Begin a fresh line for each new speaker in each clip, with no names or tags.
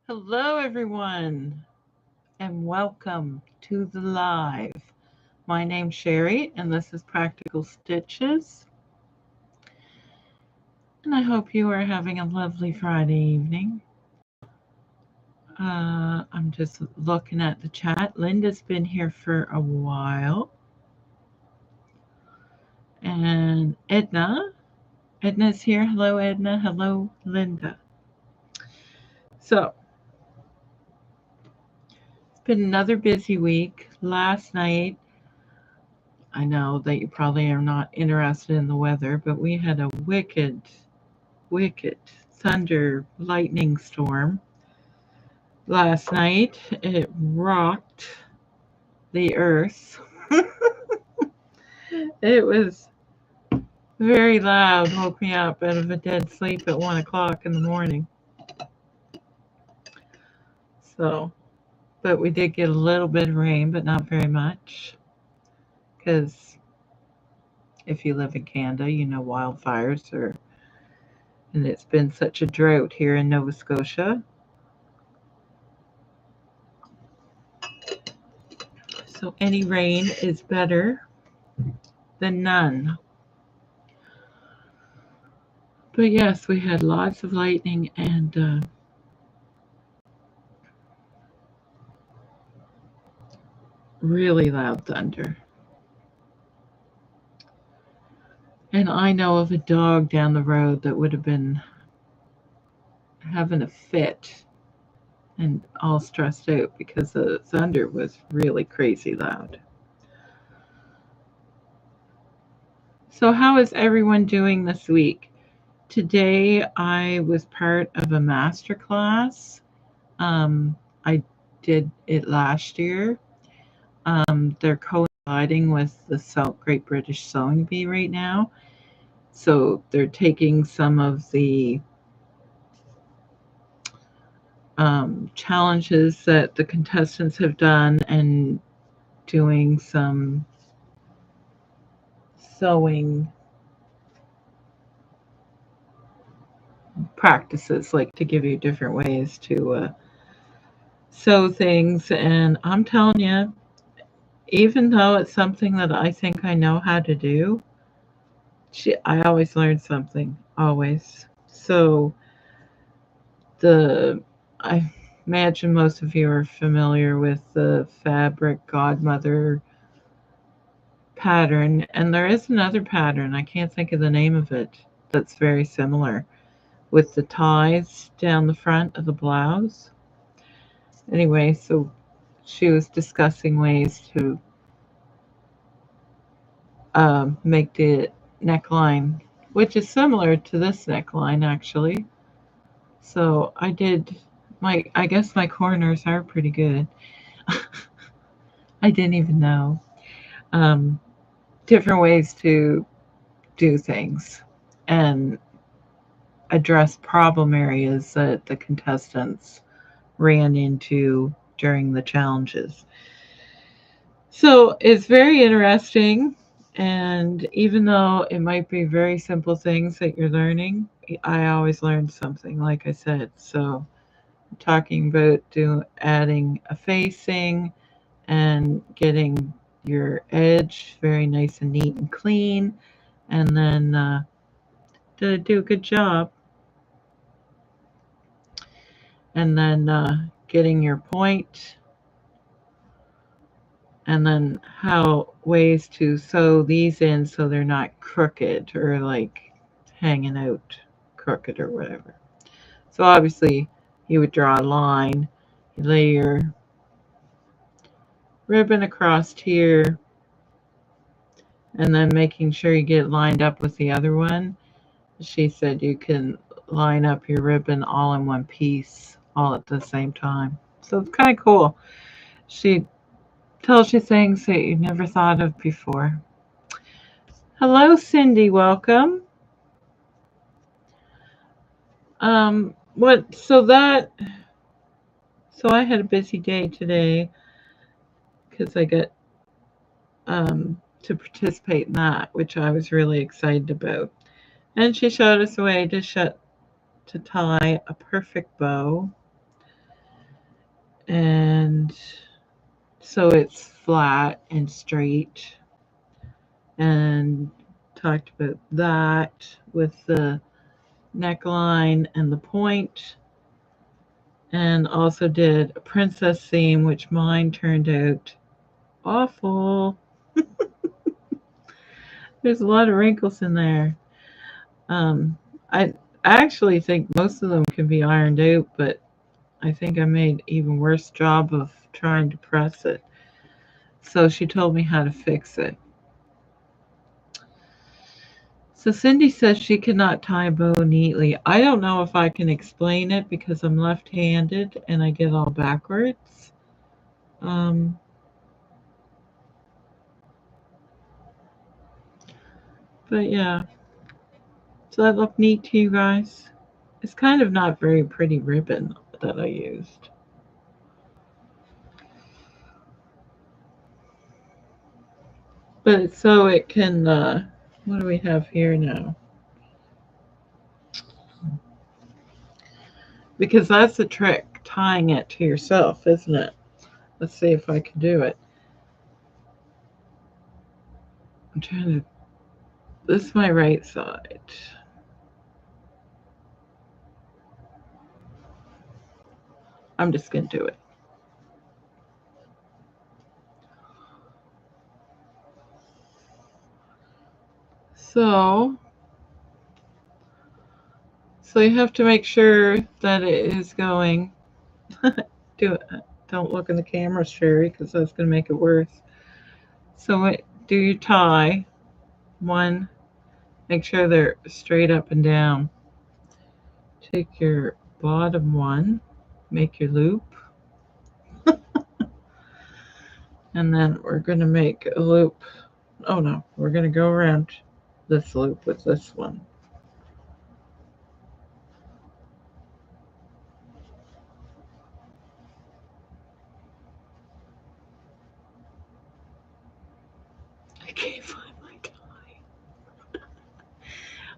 Hello, everyone, and welcome to the live. My name's Sherry, and this is Practical Stitches. And I hope you are having a lovely Friday evening. I'm just looking at the chat. Linda's been here for a while, and Edna's here. Hello, Edna. Hello, Linda. So it's been another busy week. Last night, I know that you probably are not interested in the weather, but we had a wicked thunder lightning storm last night. It rocked the earth. It was very loud, woke me up out of a dead sleep at 1 o'clock in the morning. So, but we did get a little bit of rain, but not very much. Because if you live in Canada, you know wildfires are, and it's been such a drought here in Nova Scotia. So any rain is better than none. But yes, we had lots of lightning and really loud thunder. And I know of a dog down the road that would have been having a fit and all stressed out because the thunder was really crazy loud. So, how is everyone doing this week? Today, I was part of a master class. I did it last year. They're coinciding with the Great British Sewing Bee right now. So they're taking some of the challenges that the contestants have done and doing some sewing practices, like to give you different ways to sew things. And I'm telling you, even though it's something that I think I know how to do, I always learn something, always. So I imagine most of you are familiar with the fabric godmother pattern, and there is another pattern, I can't think of the name of it, that's very similar with the ties down the front of the blouse. Anyway, so she was discussing ways to make the neckline, which is similar to this neckline actually. So I guess my corners are pretty good. I didn't even know. Um, Different ways to do things and address problem areas that the contestants ran into during the challenges. So it's very interesting. And even though it might be very simple things that you're learning, I always learn something, like I said. So I'm talking about adding a facing and getting your edge very nice and neat and clean. And then did I do a good job? And then getting your point, and then how ways to sew these in so they're not crooked or like hanging out crooked or whatever. So obviously you would draw a line, you lay your ribbon across here, and then making sure you get lined up with the other one. She said you can line up your ribbon all in one piece all at the same time. So it's kind of cool. She tells you things that you never thought of before. Hello, Cindy. Welcome. What? So I had a busy day today because I got to participate in that, which I was really excited about. And she showed us a way to tie a perfect bow. And so it's flat and straight, and talked about that with the neckline and the point, and also did a princess theme, which mine turned out awful. There's a lot of wrinkles in there. um, I actually think most of them can be ironed out, but I think I made even worse job of trying to press it. So she told me how to fix it. So Cindy says she cannot tie a bow neatly. I don't know if I can explain it because I'm left-handed and I get all backwards. Um, but yeah, does that look neat to you guys? It's kind of not very pretty ribbon that I used. But so it can, what do we have here now? Because that's the trick, tying it to yourself, isn't it? Let's see if I can do it. I'm trying to, this is my right side. I'm just going to do it. So, so you have to make sure that it is going. do it. Don't look in the camera, Sherry, because that's going to make it worse. So do your tie. One, make sure they're straight up and down. Take your bottom one, make your loop, and then we're going to make a loop. Oh no, we're going to go around this loop with this one. I can't find my tie.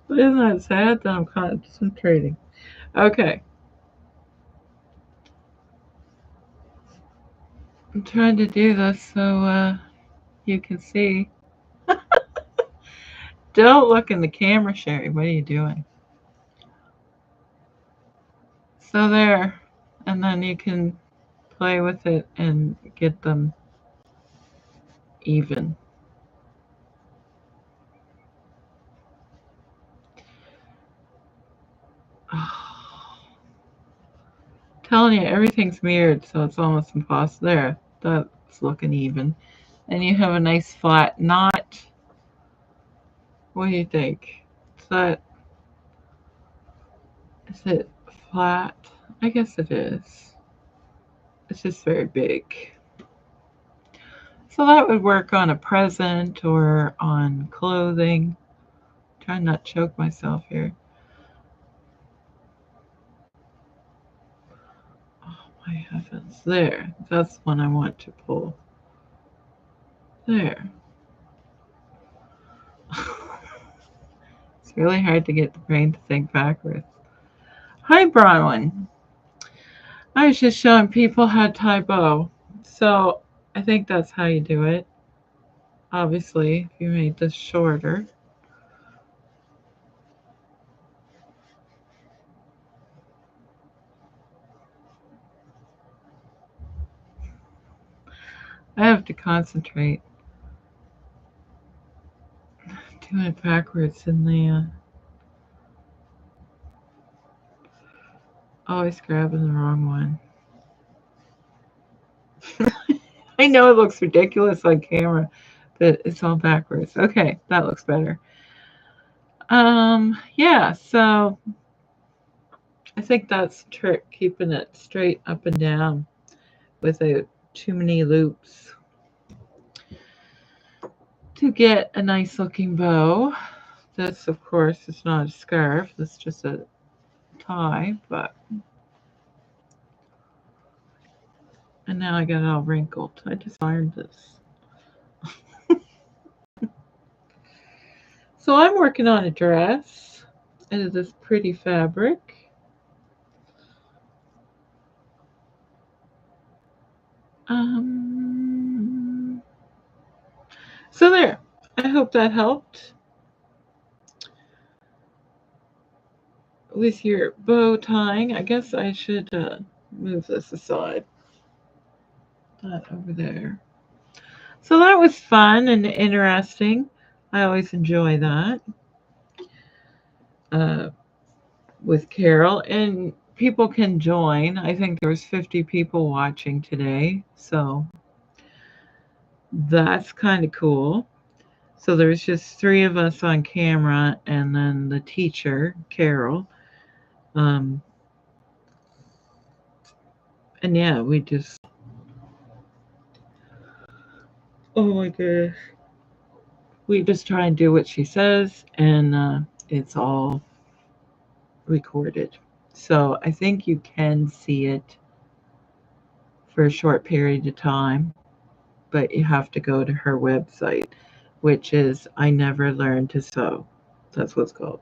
But isn't that sad that I'm concentrating? Okay. I'm trying to do this so you can see. Don't look in the camera, Sherry. What are you doing? So there. And then you can play with it and get them even. Telling you, everything's mirrored, so it's almost impossible. There, that's looking even. And you have a nice flat knot. What do you think? Is that, is it flat? I guess it is. It's just very big. So that would work on a present or on clothing. Try not to choke myself here. Oh my heavens. There. That's one I want to pull. There. It's really hard to get the brain to think backwards. Hi, Bronwyn. I was just showing people how to tie bow. So I think that's how you do it. Obviously, if you made this shorter. I have to concentrate. Doing it backwards in the always grabbing the wrong one. I know it looks ridiculous on camera, but it's all backwards. Okay, that looks better. Yeah, so I think that's the trick, keeping it straight up and down without too many loops to get a nice looking bow. This, of course, is not a scarf. This is just a tie, but and now I got it all wrinkled. I just ironed this. So I'm working on a dress. It is this pretty fabric. So there. I hope that helped with your bow tying. I guess I should move this aside. That over there. So that was fun and interesting. I always enjoy that with Carol. And people can join. I think there was 50 people watching today. So that's kind of cool. So there's just three of us on camera and then the teacher, Carol. Um, and yeah, we just, oh my gosh. We just try and do what she says, and it's all recorded. So I think you can see it for a short period of time, but you have to go to her website, which is I Never Learned to Sew. That's what it's called.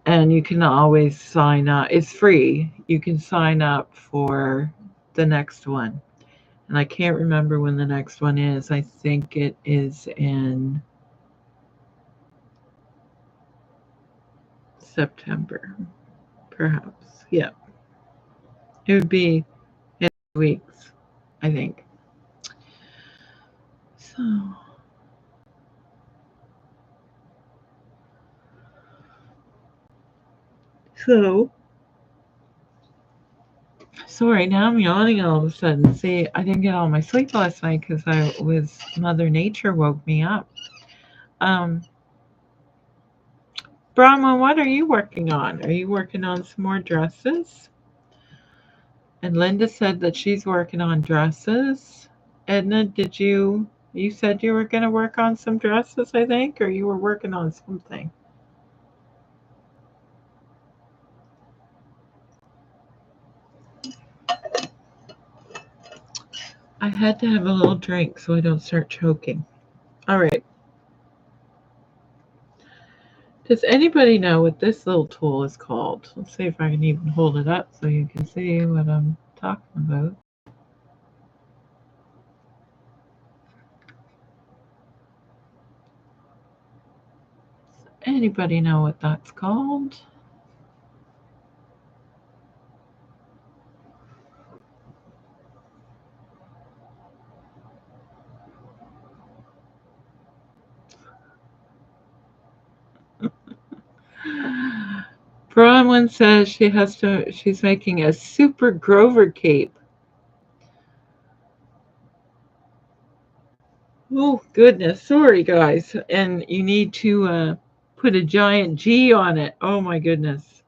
And you can always sign up. It's free. You can sign up for the next one. And I can't remember when the next one is. I think it is in September, perhaps. Yeah. It would be in weeks, I think. So, so sorry, now I'm yawning all of a sudden. See, I didn't get all my sleep last night because I was Mother Nature woke me up. Um, Brahma, what are you working on? Are you working on some more dresses? And Linda said that she's working on dresses. Edna, you said you were going to work on some dresses, I think, or you were working on something? I had to have a little drink so I don't start choking. All right. Does anybody know what this little tool is called? Let's see if I can even hold it up so you can see what I'm talking about. Anybody know what that's called? Bronwyn says she's making a super Grover cape. Oh goodness, sorry guys. And you need to put a giant G on it. Oh my goodness.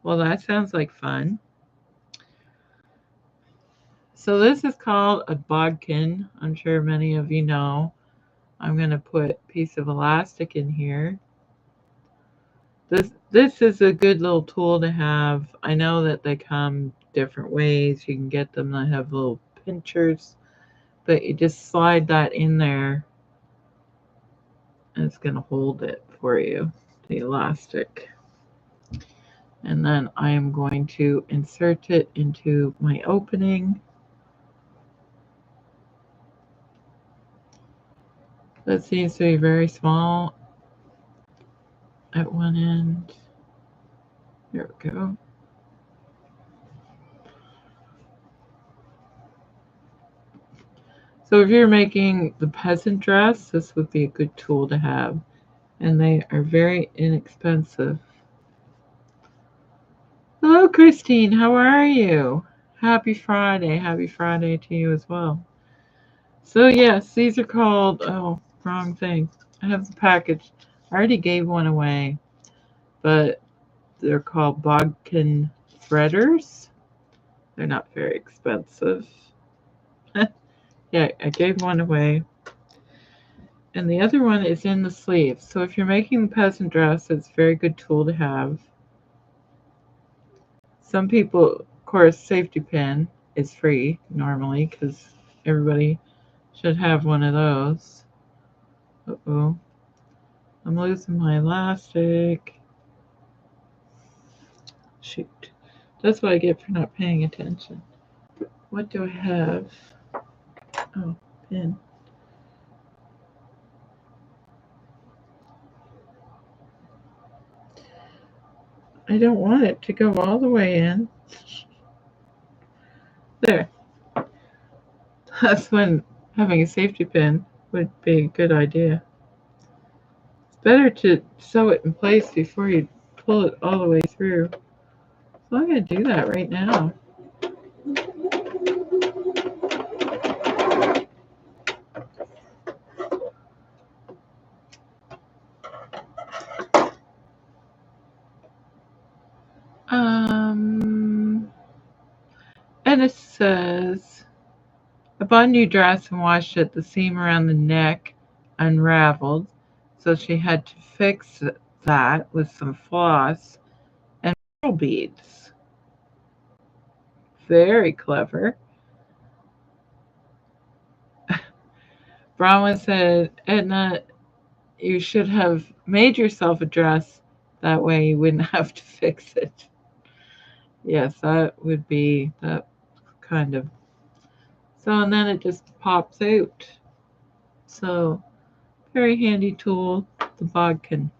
Well, that sounds like fun. So this is called a bodkin. I'm sure many of you know. I'm going to put a piece of elastic in here. This is a good little tool to have. I know that they come different ways. You can get them that have little pinchers, but you just slide that in there and it's going to hold it for you, the elastic. And then I am going to insert it into my opening. That seems to be very small at one end. There we go. So if you're making the peasant dress, this would be a good tool to have. And they are very inexpensive. Hello, Christine. How are you? Happy Friday. Happy Friday to you as well. So yes, these are called, oh, wrong thing. I have the package. I already gave one away, but they're called bodkin threaders. They're not very expensive. Yeah, I gave one away. And the other one is in the sleeve. So if you're making the peasant dress, it's a very good tool to have. Some people, of course, safety pin is free normally because everybody should have one of those. Uh-oh. I'm losing my elastic. Shoot. That's what I get for not paying attention. what do I have? Oh, pin. I don't want it to go all the way in. There. That's when having a safety pin would be a good idea. It's better to sew it in place before you pull it all the way through. So I'm going to do that right now. And it says, I bought a new dress and washed it. The seam around the neck unraveled, so she had to fix that with some floss and pearl beads. Very clever. Bronwyn said, Edna, you should have made yourself a dress. That way you wouldn't have to fix it. Yes, that would be that kind of. So, and then it just pops out. So, very handy tool. The bodkin.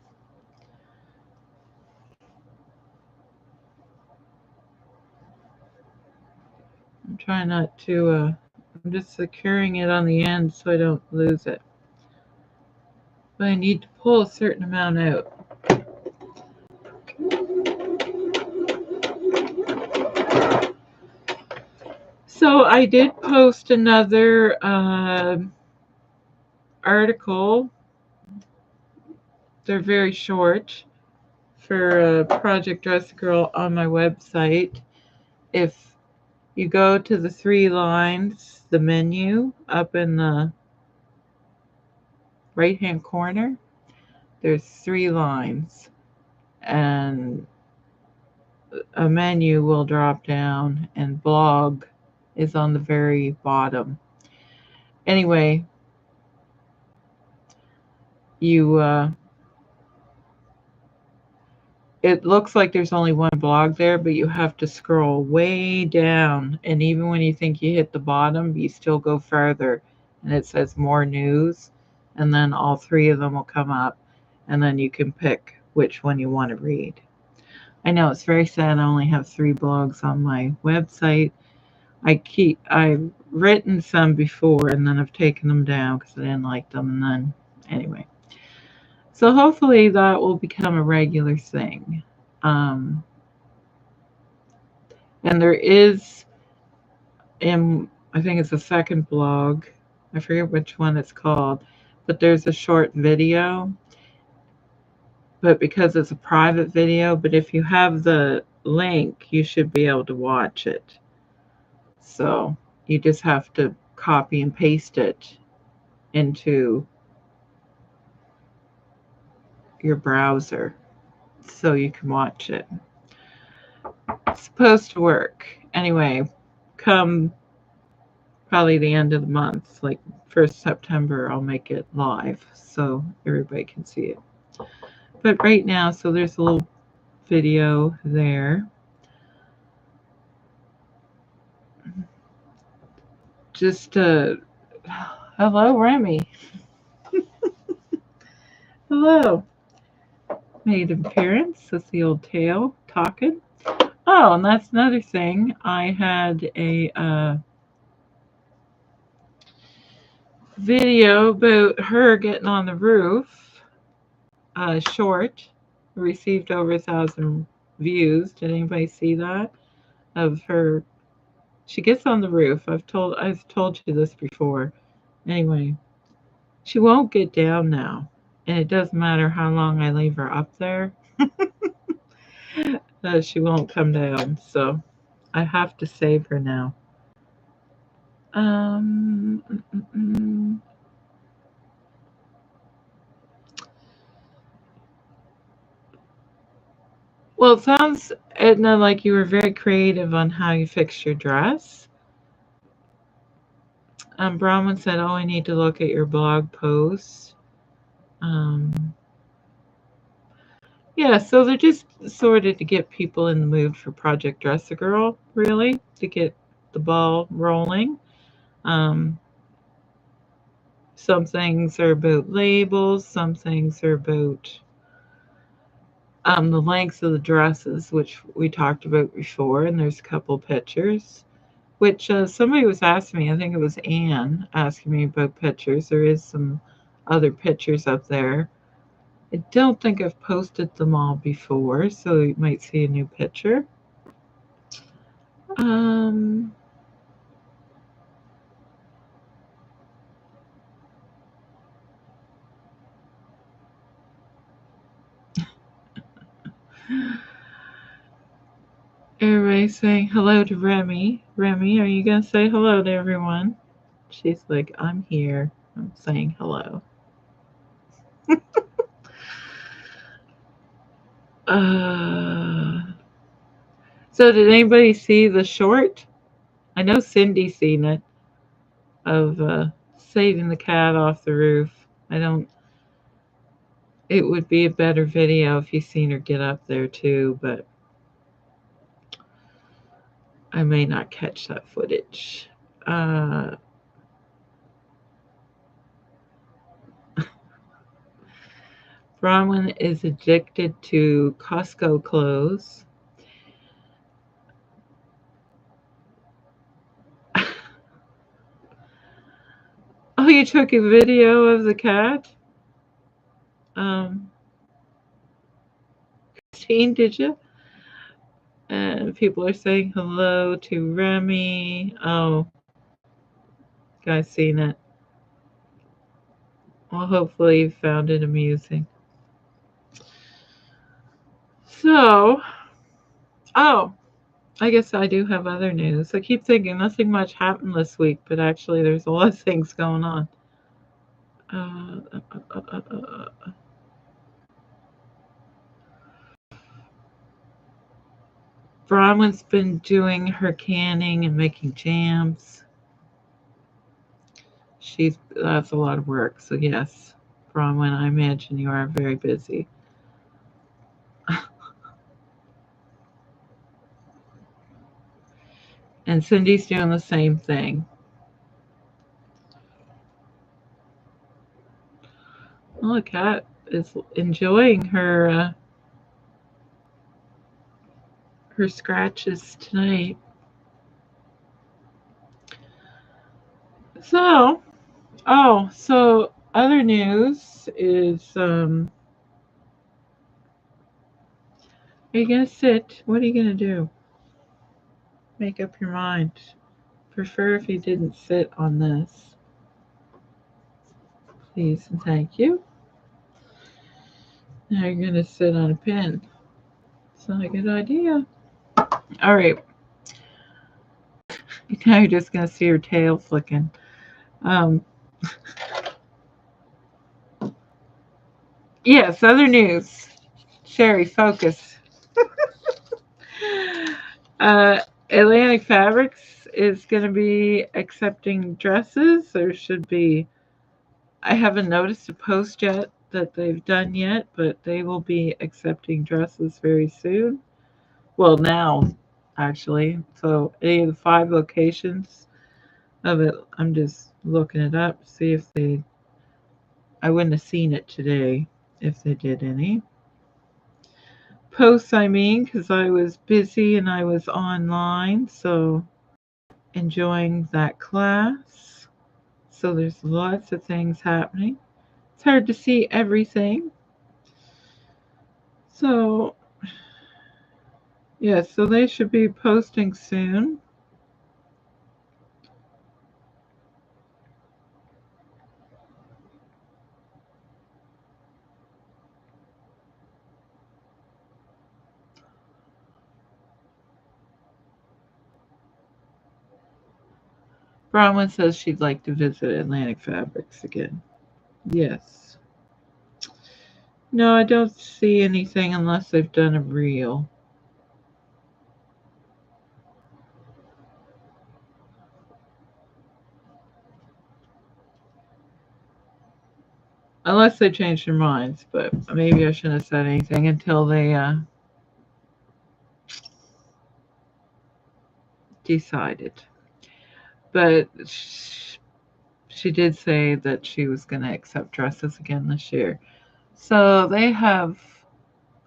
I'm trying not to, I'm just securing it on the end so I don't lose it. But I need to pull a certain amount out. So I did post another article. They're very short for Project Dress Girl on my website. If you go to the 3 lines, the menu up in the right-hand corner, there's 3 lines, and a menu will drop down, and blog is on the very bottom. Anyway, it looks like there's only one blog there, but you have to scroll way down, and even when you think you hit the bottom, you still go further, and it says more news, and then all 3 of them will come up, and then you can pick which one you want to read. I know it's very sad I only have 3 blogs on my website. I've written some before, and then I've taken them down because I didn't like them, and then anyway. So hopefully that will become a regular thing. And there is, I think it's the second blog, I forget which one it's called, but there's a short video. But because it's a private video, but if you have the link, you should be able to watch it. So you just have to copy and paste it into your browser so you can watch it. It's supposed to work. Anyway, come probably the end of the month, like 1st September, I'll make it live so everybody can see it. But right now, so there's a little video there. Just hello, Remy. Hello. Made an appearance. That's the old tail talking. Oh, and that's another thing. I had a video about her getting on the roof. Short. Received over 1,000 views. Did anybody see that? Of her. She gets on the roof. I've told you this before. Anyway, she won't get down now. And it doesn't matter how long I leave her up there. She won't come down. So I have to save her now. Well, it sounds, Edna, like you were very creative on how you fixed your dress. Bronwyn said, oh, I need to look at your blog post. Yeah, so they're just sorted to get people in the mood for Project Dress a Girl, really, to get the ball rolling. Um, some things are about labels, some things are about the lengths of the dresses, which we talked about before, and there's a couple pictures. Which somebody was asking me, I think it was Anne asking me about pictures. There is some other pictures up there. I don't think I've posted them all before, so you might see a new picture. Um, Everybody's saying hello to Remy. Remy, are you going to say hello to everyone? She's like, I'm here. I'm saying hello. uh, so did anybody see the short? I know Cindy's seen it, of saving the cat off the roof. I don't. It would be a better video if you seen her get up there too, but I may not catch that footage. Bronwyn is addicted to Costco clothes. Oh, you took a video of the cat? Um, Christine, did you? And people are saying hello to Remy. Oh, guys, seen it. Well, hopefully you found it amusing. So, oh, I guess I do have other news. I keep thinking nothing much happened this week, but actually there's a lot of things going on. Bronwyn's been doing her canning and making jams. That's a lot of work. So yes, Bronwyn, I imagine you are very busy. And Cindy's doing the same thing. Well, the cat is enjoying her scratches tonight. So, so other news is are you gonna sit? What are you gonna do? Make up your mind. Prefer if you didn't sit on this. Please and thank you. Now you're gonna sit on a pin. It's not a good idea. All right. Now you're just gonna see her tail flicking. Um, yes, other news. Sherry, focus. Atlantic Fabrics is going to be accepting dresses. There should be, I haven't noticed a post yet that they've done yet, but they will be accepting dresses very soon. Well, now, actually. So, any of the 5 locations of it, I'm just looking it up to see if I wouldn't have seen it today if they did any posts, I mean, because I was busy and I was online, so enjoying that class. So there's lots of things happening. It's hard to see everything. So, yeah, so they should be posting soon. Bronwyn says she'd like to visit Atlantic Fabrics again. Yes. No, I don't see anything unless they've done a reel. Unless they change their minds, but maybe I shouldn't have said anything until they decided. But she did say that she was going to accept dresses again this year. So they have,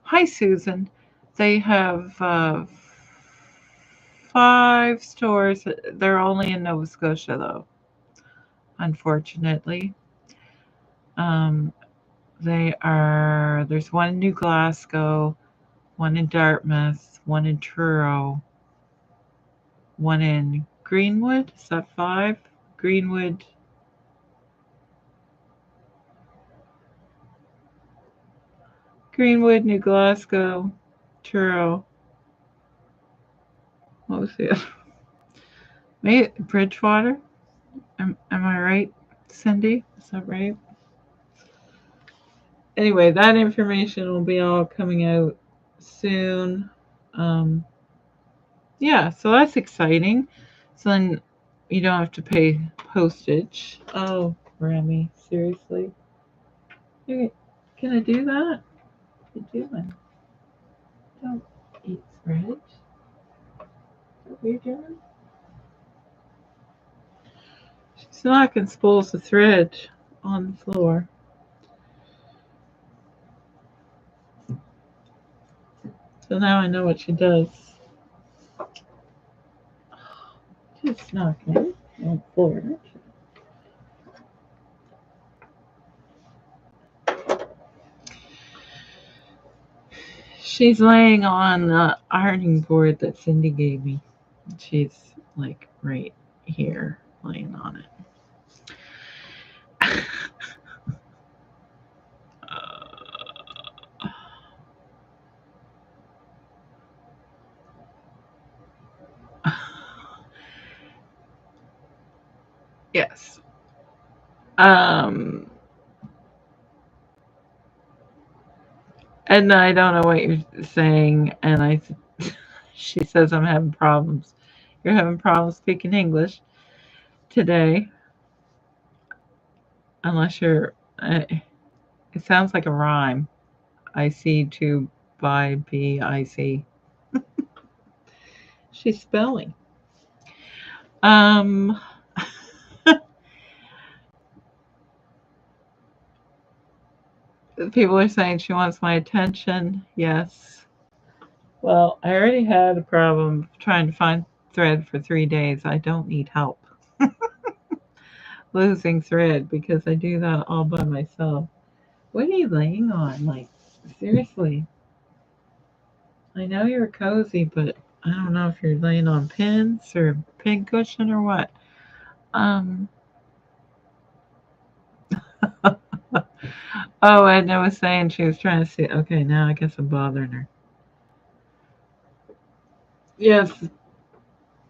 hi Susan, they have 5 stores. They're only in Nova Scotia though, unfortunately. Um, there's one in New Glasgow, one in Dartmouth, one in Truro, one in Greenwood. Is that 5? Greenwood. Greenwood, New Glasgow, Truro. What was the other? Bridgewater? Am I right, Cindy? Is that right? Anyway, that information will be all coming out soon. Um, yeah, so that's exciting. So then you don't have to pay postage. Oh, Remy, seriously? Can I do that? What are you doing? Don't eat thread. Is that what you're doing? She's knocking spools of thread on the floor. So now I know what she does. Just knocking on the floor. She's laying on the ironing board that Cindy gave me. She's like right here, laying on it. Yes. And I don't know what you're saying, and she says I'm having problems. You're having problems speaking English today, unless you're. It sounds like a rhyme. I see to buy B I C. She's spelling. Um. People are saying she wants my attention. Yes. Well, I already had a problem trying to find thread for 3 days. I don't need help losing thread because I do that all by myself. What are you laying on? Like, seriously. I know you're cozy, but I don't know if you're laying on pins or pin cushion or what. Um. Oh, Edna was saying she was trying to see. Okay, now I guess I'm bothering her. Yes,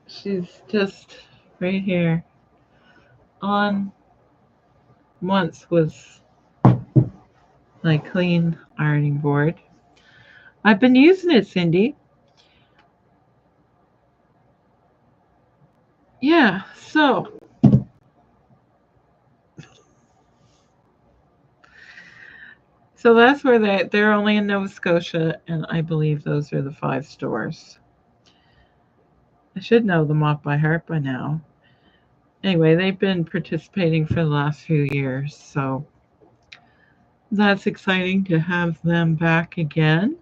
she's just right here. On once was my clean ironing board. I've been using it, Cindy. Yeah, so that's where they're only in Nova Scotia, and I believe those are the 5 stores. I should know them off by heart by now. Anyway, they've been participating for the last few years, so that's exciting to have them back again.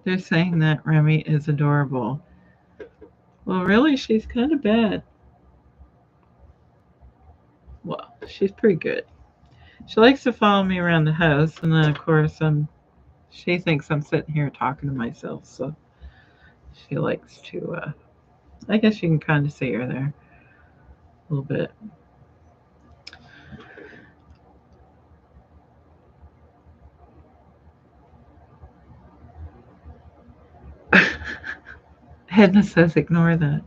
They're saying that Remy is adorable. Well, really, she's kind of bad. Well, she's pretty good. She likes to follow me around the house, and then, of course, she thinks I'm sitting here talking to myself, so she likes to, I guess you can kind of see her there a little bit. Edna says ignore that.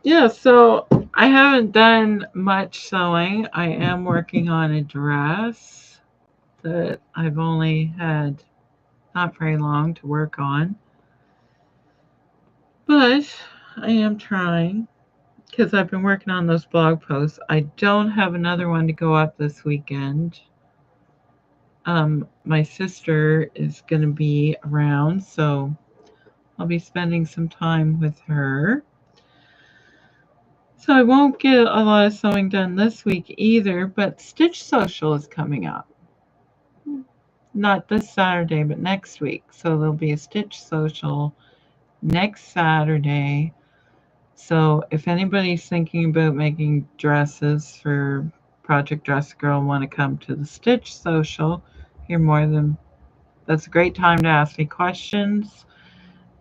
Yeah, so I haven't done much sewing. I am working on a dress that I've only had not very long to work on. But I am trying because I've been working on those blog posts. I don't have another one to go up this weekend. My sister is going to be around, so I'll be spending some time with her. So I won't get a lot of sewing done this week either, but Stitch Social is coming up. Not this Saturday, but next week. So there'll be a Stitch Social next Saturday. So if anybody's thinking about making dresses for Project Dress Girl and want to come to the Stitch Social, you're more than that's a great time to ask me questions.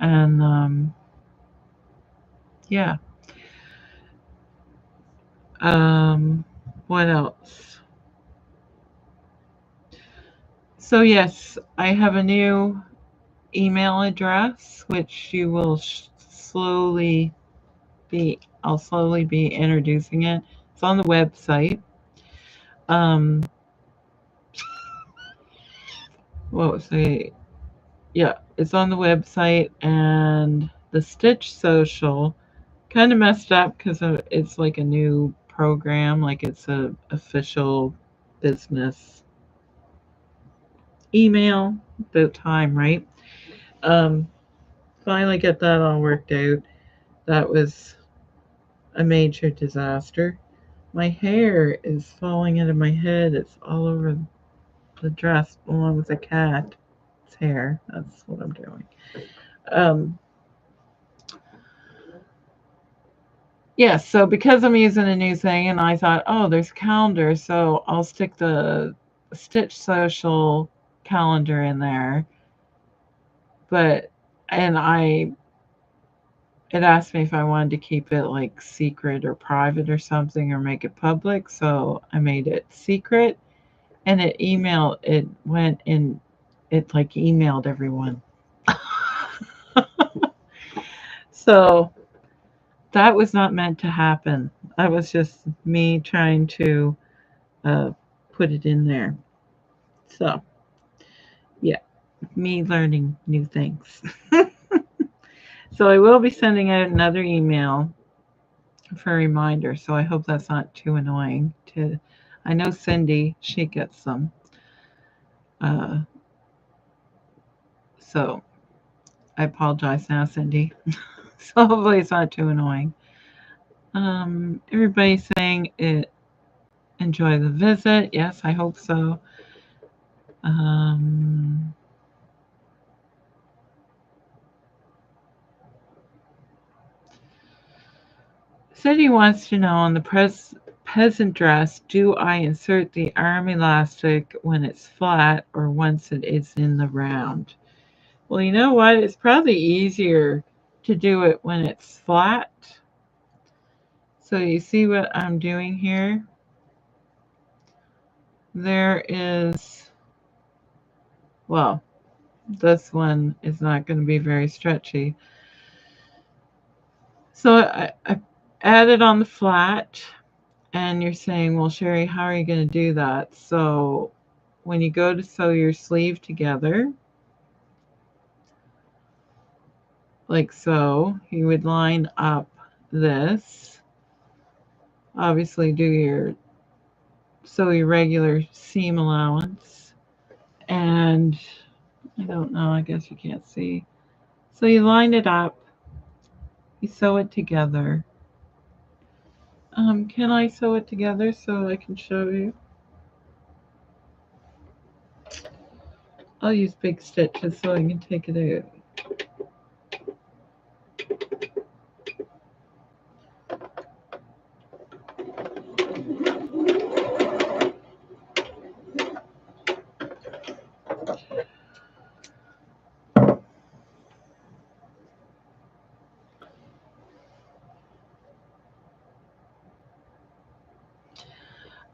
And yeah. What else? So yes, I have a new email address, which you will slowly I'll slowly be introducing it. It's on the website. Um, what was I? Yeah, it's on the website, and the Stitch Social kind of messed up because it's like a new program, like it's a official business email. About time, right? Um, Finally get that all worked out. That was a major disaster. My hair is falling out of my head. It's all over the dress along with the cat's hair. That's what I'm doing. Um, yeah, so because I'm using a new thing and I thought, oh, there's a calendar, so I'll stick the Stitch Social calendar in there. But, and it asked me if I wanted to keep it like secret or private or something or make it public. So I made it secret and it went in, it like emailed everyone. So that was not meant to happen. That was just me trying to uh, put it in there. So yeah, me learning new things. So I will be sending out another email for a reminder. So I hope that's not too annoying to. I know Cindy, she gets them. Uh, so I apologize now, Cindy. So hopefully it's not too annoying. Everybody's saying it. Enjoy the visit. Yes, I hope so. Um, Cindy wants to know on the peasant dress, do I insert the arm elastic when it's flat or once it is in the round? Well, you know what? It's probably easier to do it when it's flat. So you see what I'm doing here? There is, well, this one is not going to be very stretchy. So I added on the flat, and you're saying, well, Sherry, how are you going to do that? So when you go to sew your sleeve together, like so, you would line up this. Obviously, sew your regular seam allowance, and I don't know, I guess you can't see. So you line it up, you sew it together. Can I sew it together so I can show you? I'll use big stitches so I can take it out.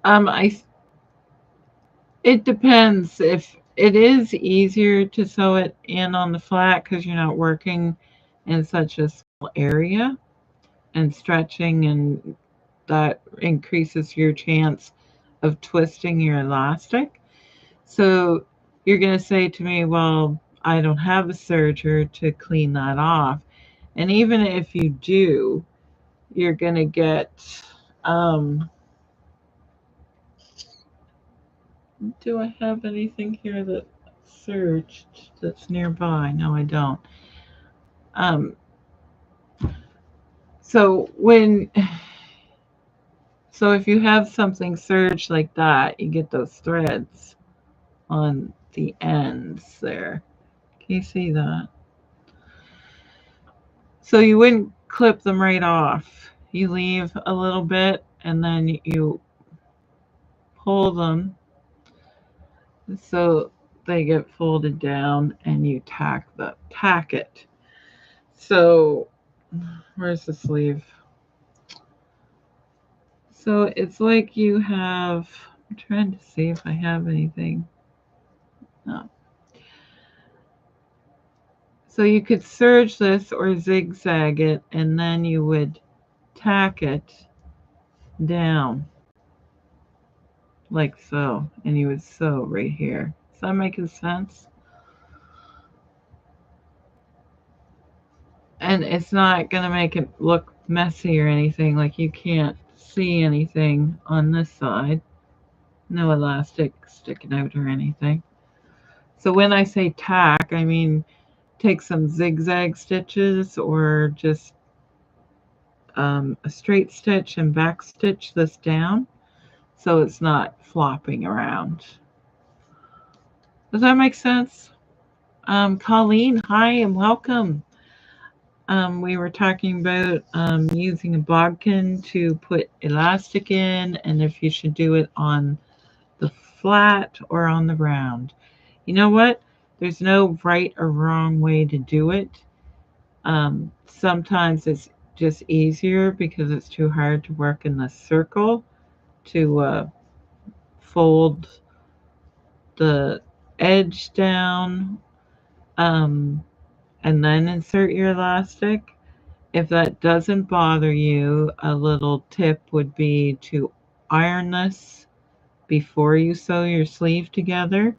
I It depends. If it is easier to sew it in on the flat because you're not working in such a small area and stretching, and that increases your chance of twisting your elastic. So you're going to say to me, well, I don't have a serger to clean that off. And even if you do, you're going to get, um, do I have anything here that serged that's nearby? No, I don't. Um, so if you have something serged like that, you get those threads on the ends there. Can you see that? So you wouldn't clip them right off. You leave a little bit and then you pull them so they get folded down and you tack it. So where's the sleeve? So it's like you have, I'm trying to see if I have anything. No. So you could serge this or zigzag it and then you would tack it down like so, and you would sew right here. Is that making sense? And it's not going to make it look messy or anything, like you can't see anything on this side. No elastic sticking out or anything. So when I say tack, I mean take some zigzag stitches or just a straight stitch and back stitch this down so it's not flopping around. Does that make sense? Colleen, hi and welcome. We were talking about using a bodkin to put elastic in and if you should do it on the flat or on the round. You know what? There's no right or wrong way to do it. Sometimes it's just easier because it's too hard to work in the circle to fold the edge down and then insert your elastic. If that doesn't bother you, a little tip would be to iron this before you sew your sleeve together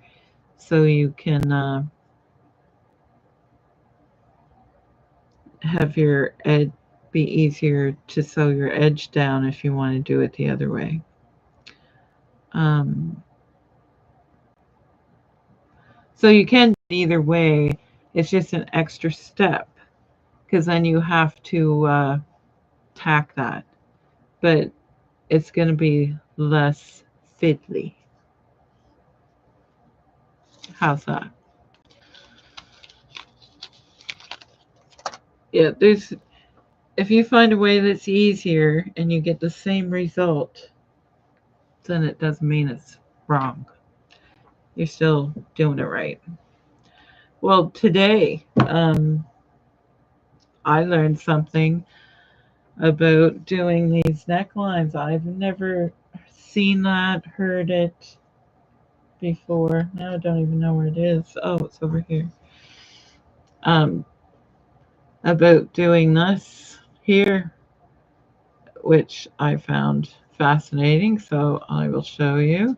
so you can have your edge be easier to sew your edge down if you want to do it the other way. Um, so you can do it either way. It's just an extra step because then you have to tack that. But it's going to be less fiddly. How's that? Yeah, there's if you find a way that's easier and you get the same result, then it doesn't mean it's wrong. You're still doing it right. Well, today I learned something about doing these necklines. I've never seen that, heard it before. Now I don't even know where it is. Oh, it's over here. Um, about doing this here, which I found fascinating. So I will show you.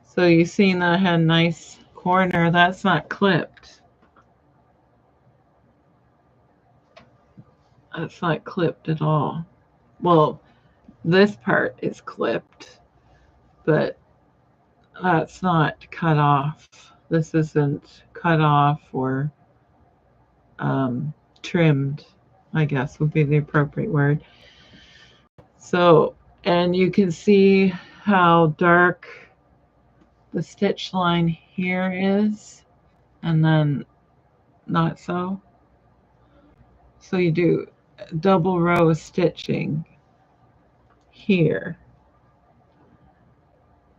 So you seen that had a nice corner. That's not clipped. That's not clipped at all. Well, this part is clipped, but that's not cut off. This isn't cut off or trimmed, I guess would be the appropriate word. So, and you can see how dark the stitch line here is, and then not so. So you do double row of stitching here,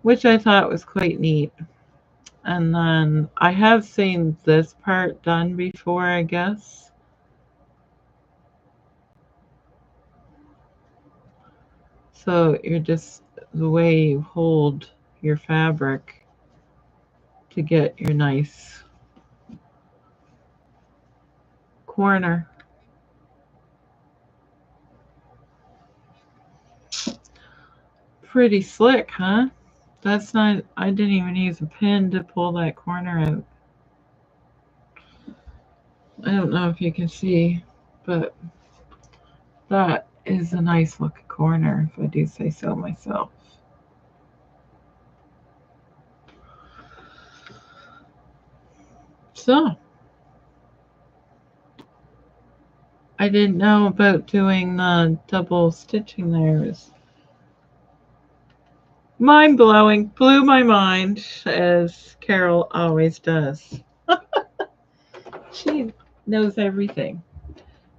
which I thought was quite neat. And then I have seen this part done before, I guess. So you're just the way you hold your fabric to get your nice corner. Pretty slick, huh? That's not, I didn't even use a pin to pull that corner out. I don't know if you can see, but that is a nice looking corner, if I do say so myself. So I didn't know about doing the double stitching there. It was mind blowing, blew my mind, as Carol always does. She knows everything.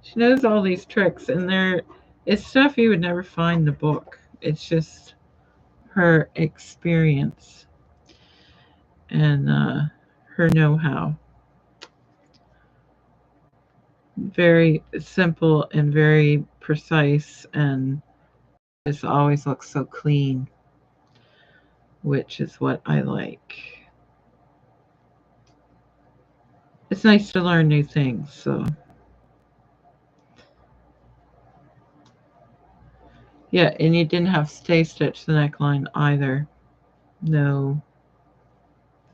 She knows all these tricks, and it's stuff you would never find in the book. It's just her experience and her know-how. Very simple and very precise, and just always looks so clean, which is what I like. It's nice to learn new things. So yeah, and you didn't have stay stitch the neckline either. No,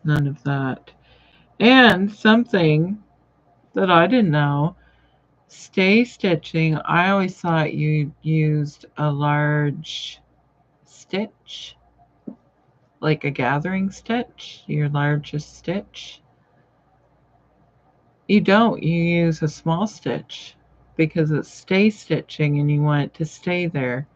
none of that. And something that I didn't know, stay stitching, I always thought you used a large stitch, like a gathering stitch, your largest stitch. You don't, you use a small stitch because it's stay stitching and you want it to stay there.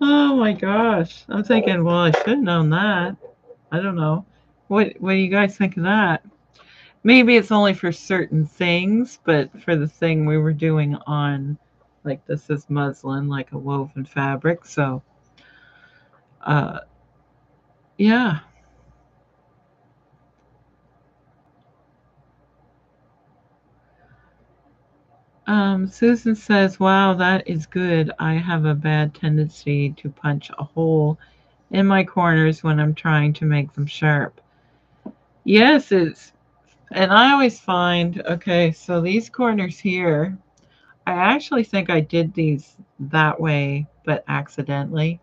Oh my gosh. I'm thinking, well, I should have known that. I don't know. What do you guys think of that? Maybe it's only for certain things, but for the thing we were doing on, like, this is muslin, like a woven fabric. So uh yeah. Susan says, wow, that is good. I have a bad tendency to punch a hole in my corners when I'm trying to make them sharp. Yes, and I always find, okay, so these corners here, I actually think I did these that way, but accidentally,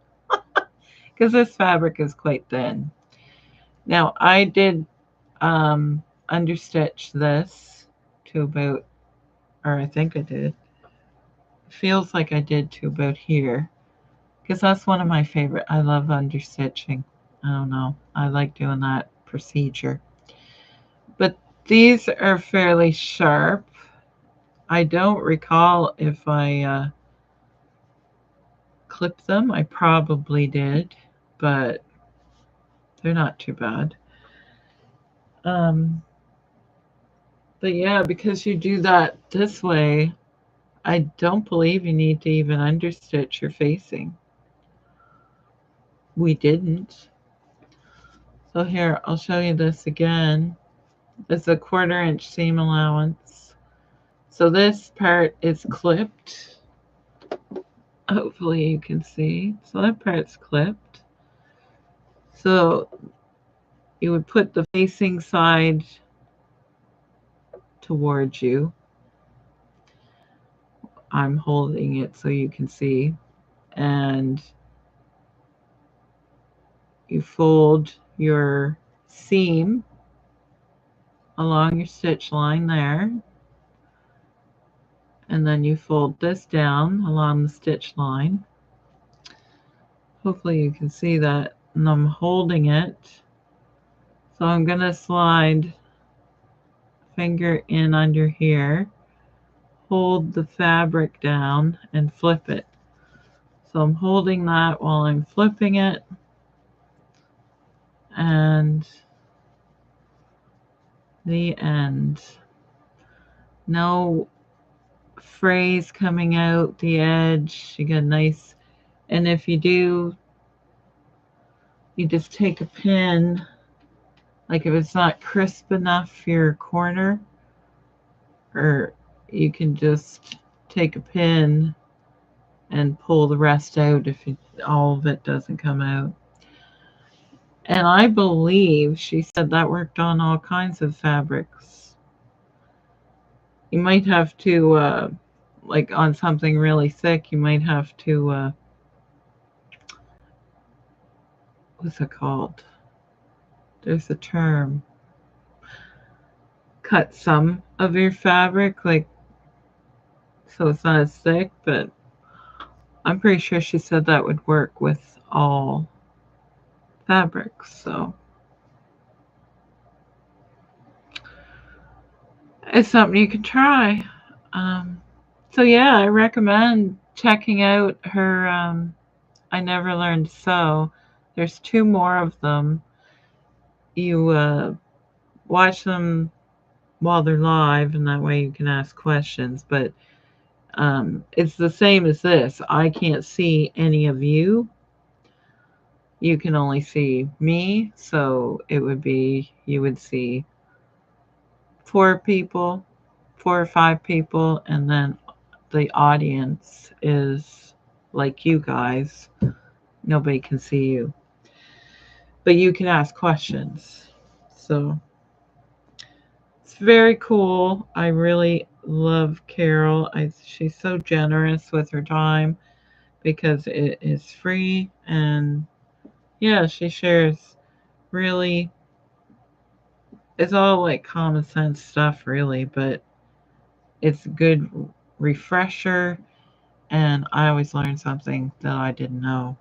because this fabric is quite thin. Now, I did understitch this to about, or I think I did. Feels like I did to about here, because that's one of my favorite. I love understitching. I don't know. I like doing that procedure. But these are fairly sharp. I don't recall if I clipped them. I probably did, but they're not too bad. Um, but yeah, because you do that this way, I don't believe you need to even understitch your facing. We didn't. So here, I'll show you this again. It's a 1/4 inch seam allowance. So this part is clipped. Hopefully you can see. So that part's clipped. So you would put the facing side towards you. I'm holding it so you can see. And you fold your seam along your stitch line there. And then you fold this down along the stitch line. Hopefully you can see that. And I'm holding it. So I'm going to slide finger in under here, hold the fabric down, and flip it. So I'm holding that while I'm flipping it, and the end. No frays coming out the edge. You get nice, and if you do, you just take a pin, like if it's not crisp enough for your corner, or you can just take a pin and pull the rest out if all of it doesn't come out. And I believe she said that worked on all kinds of fabrics. You might have to, like on something really thick, you might have to, what's it called? There's a term. Cut some of your fabric, like, so it's not as thick, but I'm pretty sure she said that would work with all fabrics, so. it's something you can try. Um, so yeah, I recommend checking out her I Never Learned to Sew. There's two more of them. You watch them while they're live, and that way you can ask questions. But it's the same as this. I can't see any of you. You can only see me. So it would be, you would see four people, four or five people, and then the audience is like you guys. Nobody can see you. But you can ask questions. So it's very cool. I really love Carol. She's so generous with her time because it is free, and yeah, she shares really, it's all like common sense stuff really, but it's a good refresher, and I always learn something that I didn't know,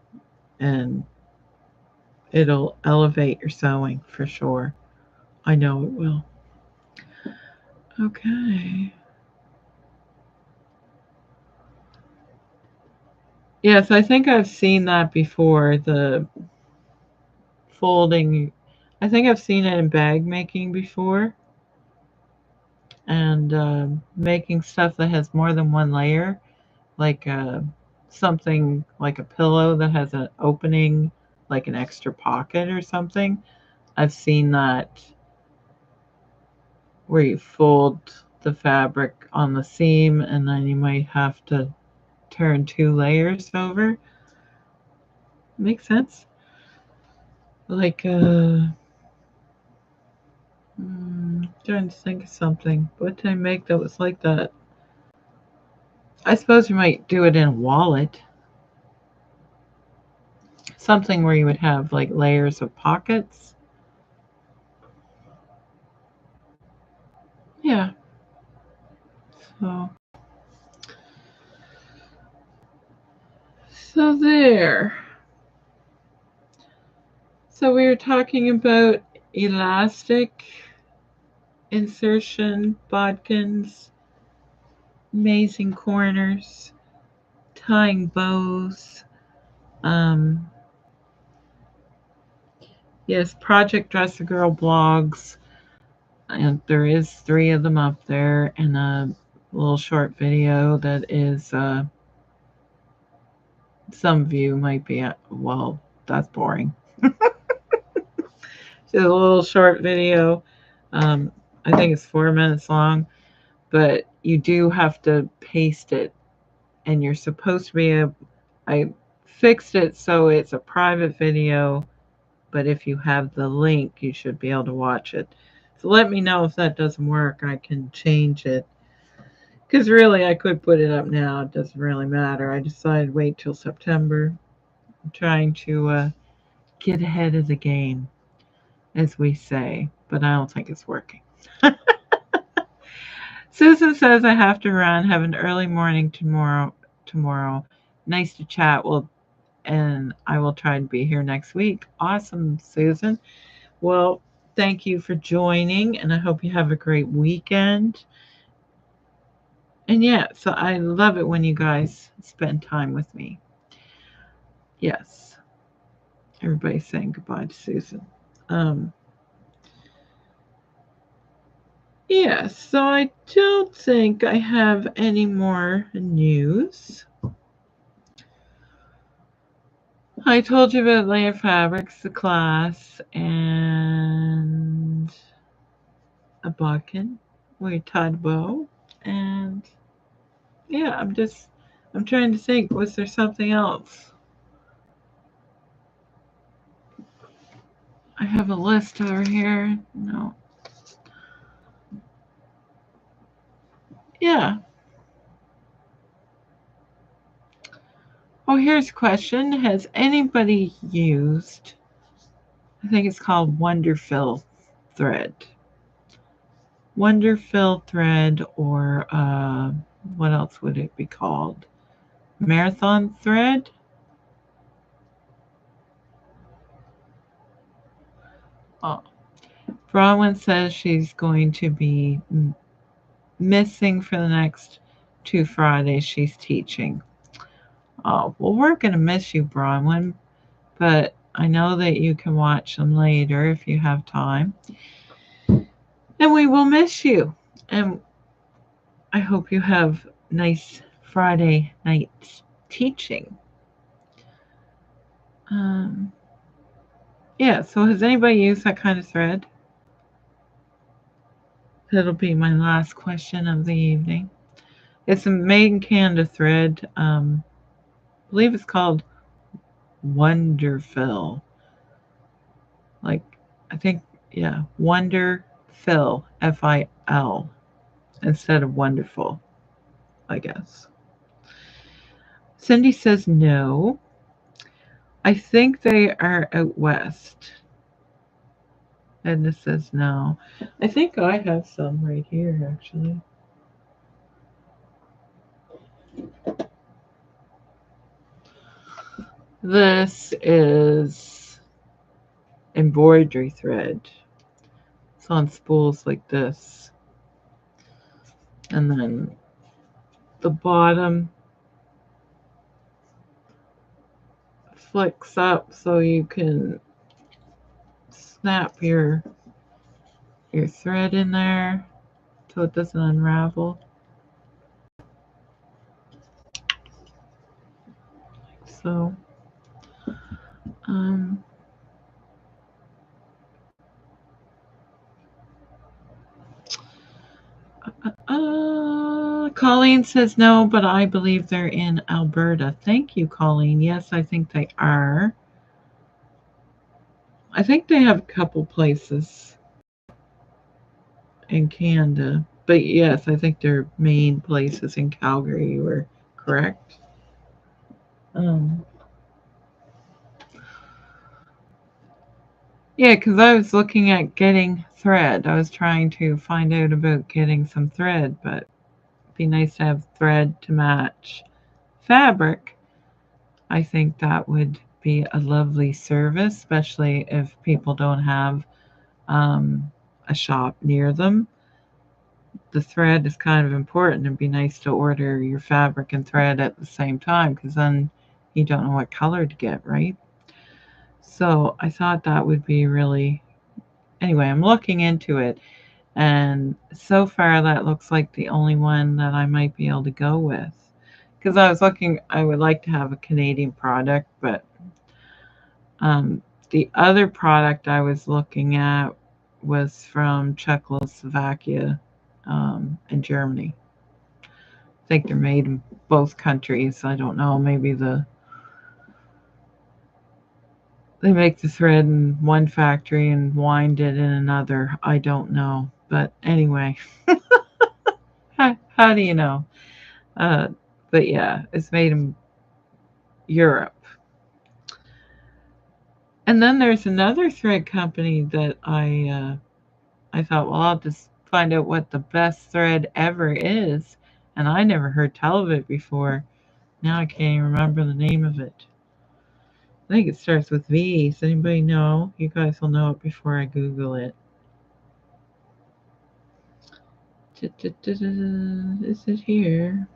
and it'll elevate your sewing for sure. I know it will. Okay. Yes, I think I've seen that before. The folding, I think I've seen it in bag making before, and making stuff that has more than one layer, like something like a pillow that has an opening, like an extra pocket or something. I've seen that where you fold the fabric on the seam and then you might have to turn two layers over. Makes sense. Like, trying to think of something. What did I make that was like that? I suppose you might do it in a wallet. Something where you would have like layers of pockets. Yeah. So, so there. So we were talking about elastic insertion, bodkins, amazing corners, tying bows. Um, yes, Project Dress a Girl blogs, and there is three of them up there, and a little short video that is some of you might be at, well, that's boring. It's a little short video. Um, I think it's 4 minutes long, but you do have to paste it, and you're supposed to be I fixed it so it's a private video, but if you have the link, you should be able to watch it. So let me know if that doesn't work. I can change it. Because really, I could put it up now. It doesn't really matter. I decided to wait till September. I'm trying to get ahead of the game, as we say, but I don't think it's working. Susan says I have to run. Have an early morning tomorrow. Tomorrow, nice to chat. Well, and I will try to be here next week. Awesome, Susan. Well, thank you for joining, and I hope you have a great weekend. And yeah, so I love it when you guys spend time with me. Yes, everybody's saying goodbye to Susan. Um, yeah, so I don't think I have any more news. I told you about layer fabrics, the class, and a bodkin. We tied a bow, and yeah, I'm trying to think. Was there something else? I have a list over here. No. Yeah. Oh, here's a question. Has anybody used, I think it's called Wonderfill thread? Wonderfill thread, or what else would it be called? Marathon thread? Oh. Bronwyn says she's going to be missing for the next 2 Fridays she's teaching. Oh, well, we're going to miss you, Bronwyn, but I know that you can watch them later if you have time. And we will miss you. And I hope you have nice Friday nights teaching. Um, yeah, so has anybody used that kind of thread? That'll be my last question of the evening. It's a made in Canada thread. I believe it's called Wonderfill. Like, I think, yeah, Wonderfill, FIL, instead of wonderful, I guess. Cindy says no. I think they are out west. Edna says no. I think I have some right here, actually. This is embroidery thread. It's on spools like this. And then the bottom flicks up so you can snap your thread in there so it doesn't unravel. So um Colleen says no, but I believe they're in Alberta. Thank you, Colleen. Yes, I think they are. I think they have a couple places in Canada. But yes, I think their main place is in Calgary. You were correct. Um, yeah, because I was looking at getting thread. I was trying to find out about getting some thread, but it'd be nice to have thread to match fabric. I think that would be a lovely service, especially if people don't have um, a shop near them. The thread is kind of important. It'd be nice to order your fabric and thread at the same time because then you don't know what color to get, right? So I thought that would be really. Anyway, I'm looking into it, and so far that looks like the only one that I might be able to go with. Because I was looking, I would like to have a Canadian product, but um, the other product I was looking at was from Czechoslovakia and Germany. I think they're made in both countries. I don't know. Maybe they make the thread in one factory and wind it in another. I don't know. But anyway, how do you know? Uh, but yeah, it's made in Europe. And then there's another thread company that I thought, well, I'll just find out what the best thread ever is. And I never heard tell of it before. Now I can't even remember the name of it. I think it starts with V. Does anybody know? You guys will know it before I Google it. Is it here?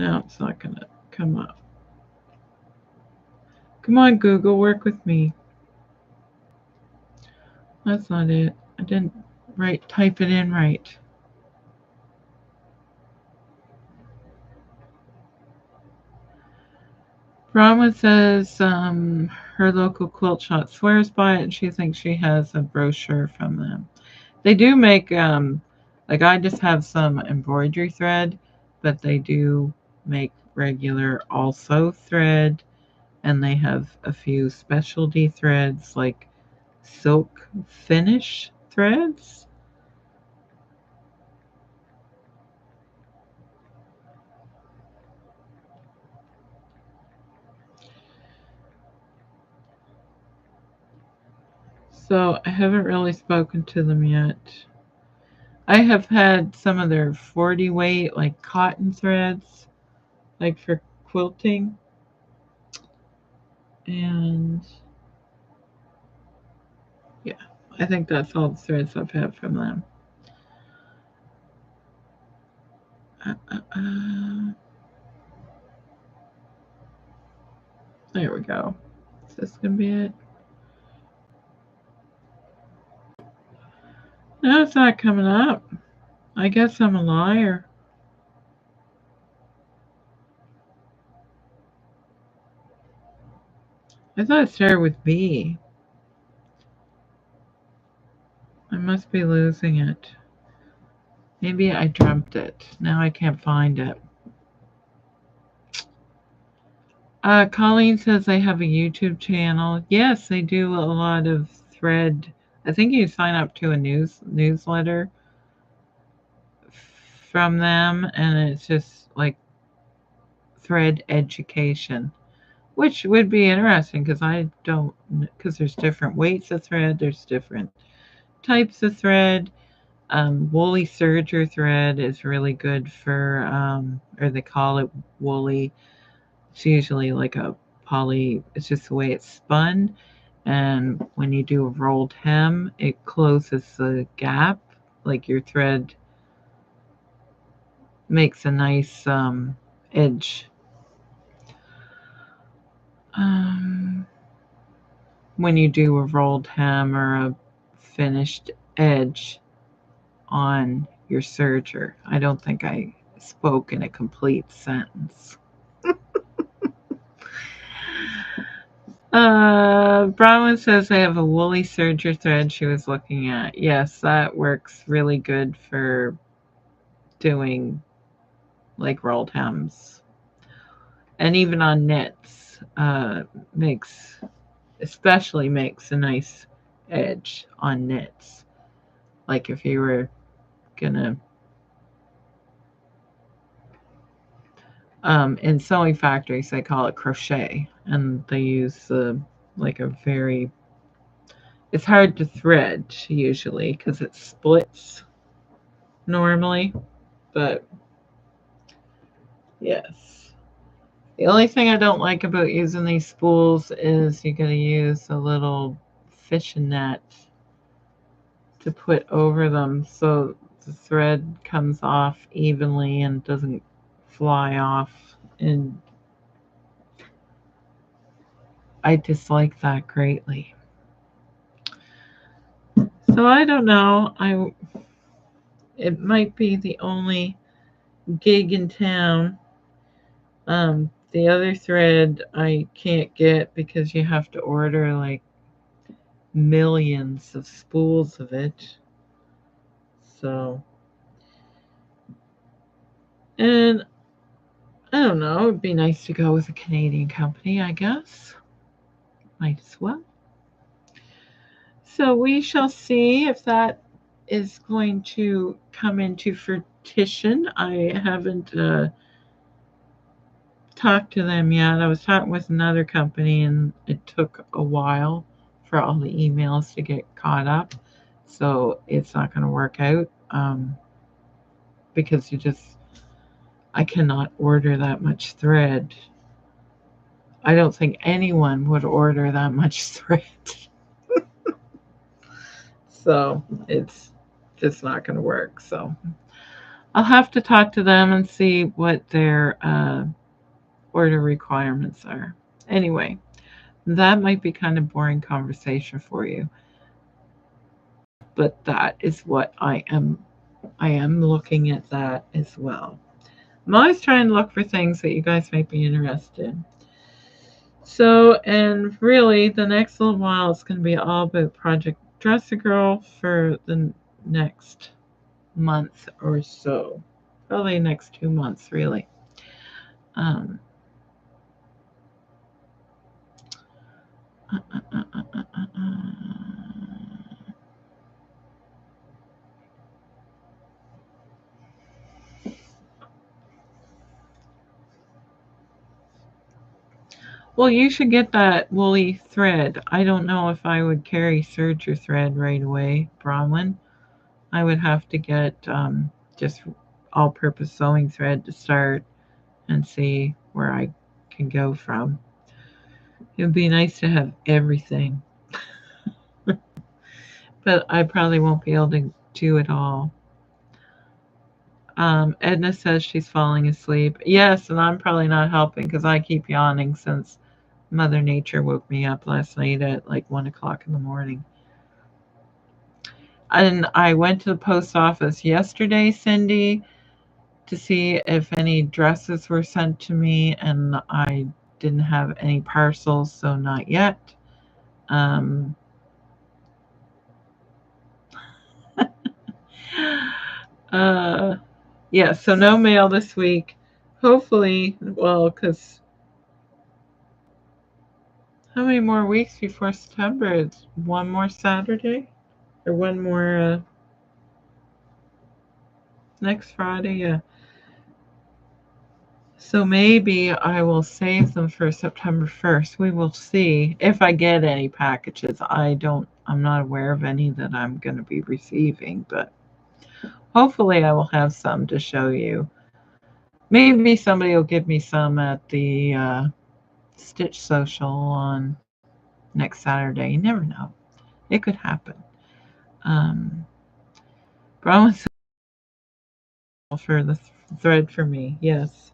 No, it's not going to come up. Come on, Google, work with me. That's not it. I didn't type it in right. Brahma says her local quilt shop swears by it and she thinks she has a brochure from them. They do make, like I just have some embroidery thread, but they do make regular also thread, and they have a few specialty threads like silk finish threads. So I haven't really spoken to them yet. I have had some of their 40 weight, like cotton threads, like for quilting. And yeah, I think that's all the threads I've had from them. There we go. Is this going to be it? No, it's not coming up. I guess I'm a liar. I thought it started with B. I must be losing it. Maybe I dreamt it. Now I can't find it. Colleen says they have a YouTube channel. Yes, they do a lot of thread. I think you sign up to a newsletter from them, and it's just like thread education, which would be interesting because because there's different weights of thread, there's different types of thread. Woolly serger thread is really good for, or they call it woolly. It's usually like a poly, it's just the way it's spun. And when you do a rolled hem, it closes the gap. Like your thread makes a nice edge. Um, when you do a rolled hem or a finished edge on your serger. I don't think I spoke in a complete sentence. Bronwyn says they have a woolly serger thread she was looking at. Yes, that works really good for doing like rolled hems. And even on knits, especially makes a nice edge on knits. Like if you were gonna, in sewing factories they call it crochet, and they use like a very, it's hard to thread usually because it splits normally, but yes. The only thing I don't like about using these spools is you gotta use a little fishing net to put over them so the thread comes off evenly and doesn't fly off. And I dislike that greatly. So I don't know. It might be the only gig in town. The other thread I can't get because you have to order like millions of spools of it. So, and I don't know, it'd be nice to go with a Canadian company, I guess. Might as well. So we shall see if that is going to come into fruition. I haven't talked to them yet. I was talking with another company and it took a while for all the emails to get caught up. So it's not going to work out because I cannot order that much thread. I don't think anyone would order that much thread. So it's just not going to work. So I'll have to talk to them and see what their order requirements are. Anyway, that might be kind of boring conversation for you, but that is what I am looking at that as well. I'm always trying to look for things that you guys might be interested in. So, and really, the next little while is going to be all about Project Dress a Girl for the next month or so. Probably next 2 months, really. Um, uh, uh, uh, uh, uh, Well, you should get that woolly thread. I don't know if I would carry serger thread right away, Bronwyn. I would have to get just all-purpose sewing thread to start and see where I can go from. It would be nice to have everything, but I probably won't be able to do it all. Edna says she's falling asleep. Yes, and I'm probably not helping because I keep yawning since Mother Nature woke me up last night at like 1 o'clock in the morning. And I went to the post office yesterday, Cindy, to see if any dresses were sent to me, and I didn't have any parcels, so not yet. Um, uh, yeah, so no mail this week. Hopefully, well, because how many more weeks before September? It's one more Saturday or one more next Friday. Yeah. So maybe I will save them for September 1st. We will see if I get any packages. I'm not aware of any that I'm going to be receiving, but hopefully I will have some to show you. Maybe somebody will give me some at the Stitch Social on next Saturday. You never know. It could happen. Um, Brown for the thread for me. Yes.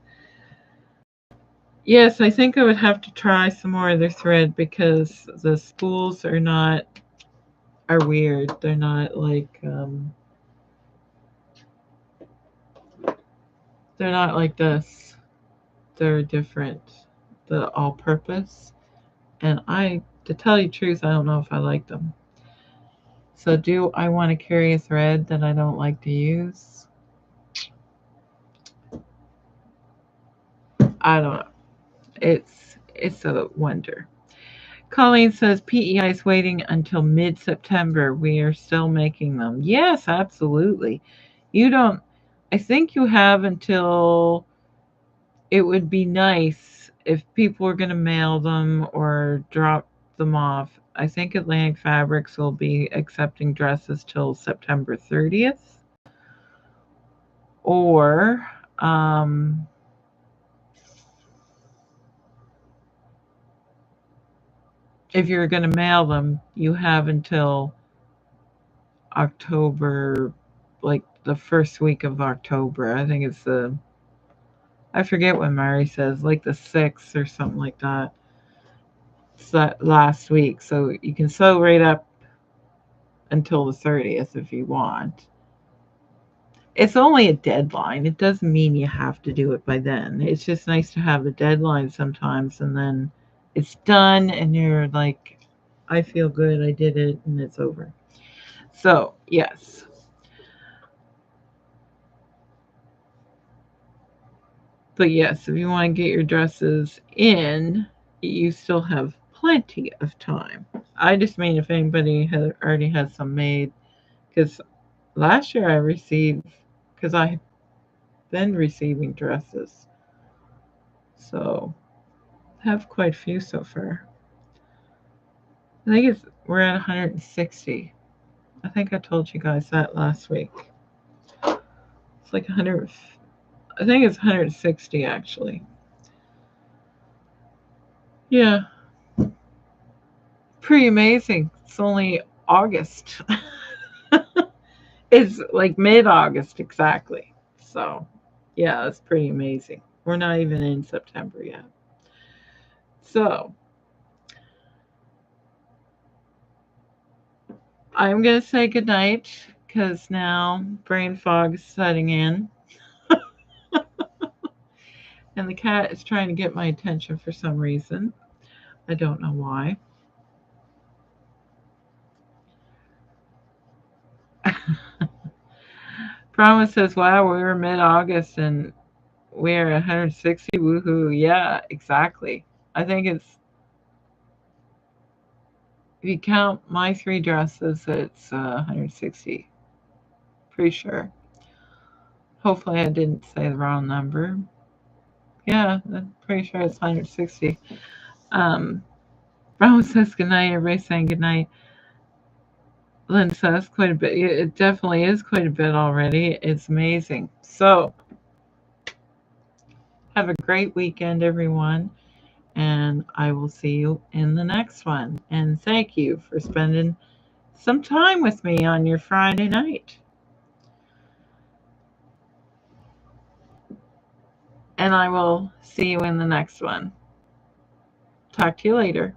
Yes, I think I would have to try some more of their thread because the spools are weird. They're not like this. They're different. The all-purpose, and to tell you the truth, I don't know if I like them. So do I want to carry a thread that I don't like to use? I don't know. It's a wonder. Colleen says PEI is waiting until mid-September. We are still making them. Yes, absolutely. You don't. I think you have until. It would be nice if people were going to mail them or drop them off. I think Atlantic Fabrics will be accepting dresses till September 30th. Or if you're going to mail them, you have until October, like the first week of October. I think I forget what Mary says, like the 6th or something like that. It's that last week. So you can sew right up until the 30th if you want. It's only a deadline. It doesn't mean you have to do it by then. It's just nice to have a deadline sometimes, and then it's done and you're like, I feel good, I did it, and it's over. So, yes. But yes, if you want to get your dresses in, you still have plenty of time. I just mean if anybody already has some made, because last year I received, because I've been receiving dresses. So, have quite a few so far. I think we're at 160. I think I told you guys that last week. It's like 100. I think it's 160 actually. Yeah, pretty amazing. It's only August. It's like mid-August exactly. So, yeah, it's pretty amazing. We're not even in September yet. So, I'm going to say goodnight because now brain fog is setting in. And the cat is trying to get my attention for some reason. I don't know why. Promise says, wow, we were mid August and we're 160. Woohoo. Yeah, exactly. I think if you count my 3 dresses, it's 160. Pretty sure. Hopefully, I didn't say the wrong number. Yeah, I'm pretty sure it's 160. Rose says goodnight. Everybody's saying goodnight. Lynn says quite a bit. It definitely is quite a bit already. It's amazing. So, have a great weekend, everyone. And I will see you in the next one. And thank you for spending some time with me on your Friday night. And I will see you in the next one. Talk to you later.